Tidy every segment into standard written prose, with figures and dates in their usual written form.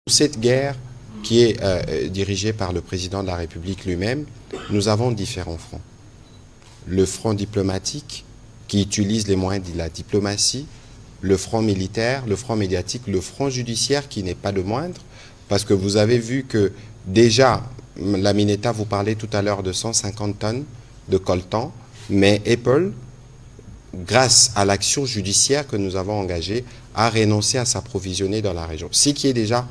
Cette guerre qui est dirigée par le président de la République lui-même, nous avons différents fronts. Le front diplomatique qui utilise les moyens de la diplomatie, le front militaire, le front médiatique, le front judiciaire qui n'est pas le moindre, parce que vous avez vu que déjà, la Mineta vous parlait tout à l'heure de 150 tonnes de coltan, mais Apple, grâce à l'action judiciaire que nous avons engagée, a renoncé à s'approvisionner dans la région. Ce qui est déjà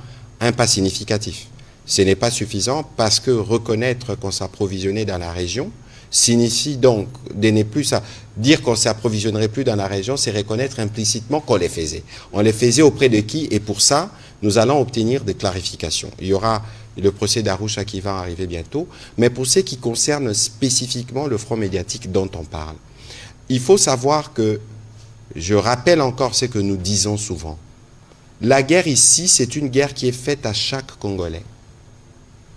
un pas significatif. Ce n'est pas suffisant parce que reconnaître qu'on s'approvisionnait dans la région signifie donc de ne plus dire qu'on ne s'approvisionnerait plus dans la région, c'est reconnaître implicitement qu'on les faisait. On les faisait auprès de qui? Et pour ça, nous allons obtenir des clarifications. Il y aura le procès d'Arusha qui va arriver bientôt, mais pour ce qui concerne spécifiquement le front médiatique dont on parle, il faut savoir que, je rappelle encore ce que nous disons souvent, la guerre ici, c'est une guerre qui est faite à chaque Congolais,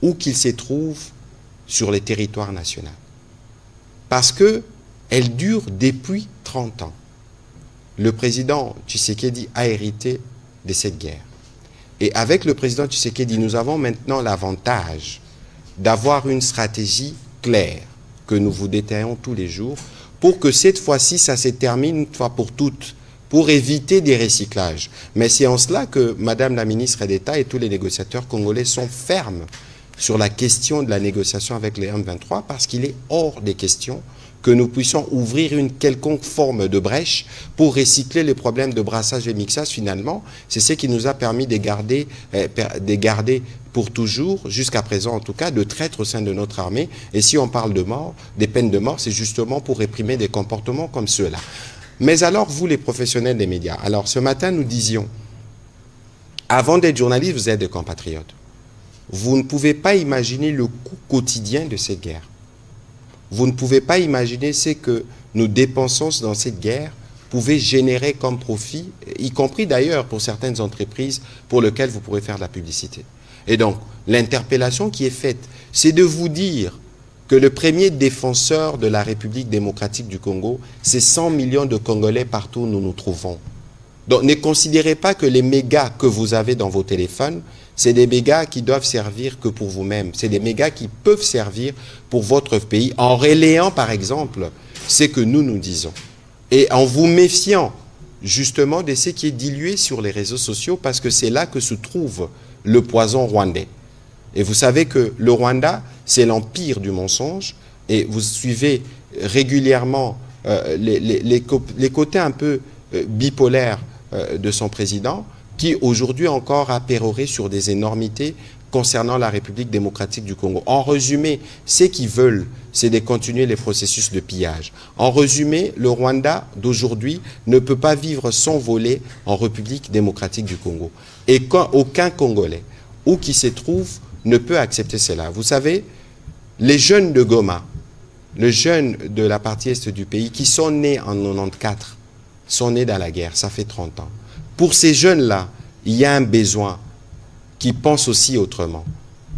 où qu'il se trouve sur les territoires nationaux. Parce qu'elle dure depuis 30 ans. Le président Tshisekedi a hérité de cette guerre. Et avec le président Tshisekedi, nous avons maintenant l'avantage d'avoir une stratégie claire que nous vous détaillons tous les jours pour que cette fois-ci, ça se termine une fois pour toutes, pour éviter des recyclages. Mais c'est en cela que Madame la ministre d'État et tous les négociateurs congolais sont fermes sur la question de la négociation avec les M23 parce qu'il est hors des questions que nous puissions ouvrir une quelconque forme de brèche pour recycler les problèmes de brassage et mixage. Finalement, c'est ce qui nous a permis de garder pour toujours, jusqu'à présent en tout cas, de traîtres au sein de notre armée. Et si on parle de mort, des peines de mort, c'est justement pour réprimer des comportements comme ceux-là. Mais alors, vous les professionnels des médias, alors ce matin nous disions, avant d'être journaliste, vous êtes des compatriotes. Vous ne pouvez pas imaginer le coût quotidien de cette guerre. Vous ne pouvez pas imaginer ce que nous dépensons dans cette guerre pouvait générer comme profit, y compris d'ailleurs pour certaines entreprises pour lesquelles vous pourrez faire de la publicité. Et donc, l'interpellation qui est faite, c'est de vous dire que le premier défenseur de la République démocratique du Congo, c'est 100 millions de Congolais partout où nous nous trouvons. Donc ne considérez pas que les mégas que vous avez dans vos téléphones, c'est des mégas qui doivent servir que pour vous-même. C'est des mégas qui peuvent servir pour votre pays en relayant par exemple ce que nous disons. Et en vous méfiant justement de ce qui est dilué sur les réseaux sociaux parce que c'est là que se trouve le poison rwandais. Et vous savez que le Rwanda, c'est l'empire du mensonge et vous suivez régulièrement les côtés un peu bipolaires de son président qui aujourd'hui encore a péroré sur des énormités concernant la République démocratique du Congo. En résumé, ce qu'ils veulent, c'est de continuer les processus de pillage. En résumé, le Rwanda d'aujourd'hui ne peut pas vivre sans voler en République démocratique du Congo. Et aucun Congolais, où qu'il se trouve, ne peut accepter cela. Vous savez, les jeunes de Goma, les jeunes de la partie est du pays, qui sont nés en 94, sont nés dans la guerre, ça fait 30 ans. Pour ces jeunes-là, il y a un besoin qui pense aussi autrement.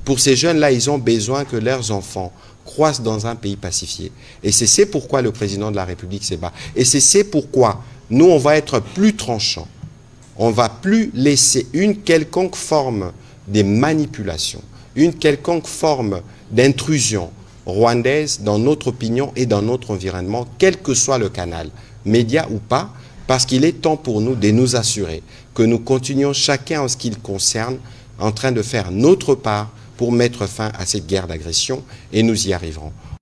Pour ces jeunes-là, ils ont besoin que leurs enfants croissent dans un pays pacifié. Et c'est pourquoi le président de la République se bat. Et c'est pourquoi nous, on va être plus tranchants. On ne va plus laisser une quelconque forme de manipulation, une quelconque forme d'intrusion rwandaise dans notre opinion et dans notre environnement, quel que soit le canal, média ou pas, parce qu'il est temps pour nous de nous assurer que nous continuons chacun en ce qui le concerne en train de faire notre part pour mettre fin à cette guerre d'agression et nous y arriverons.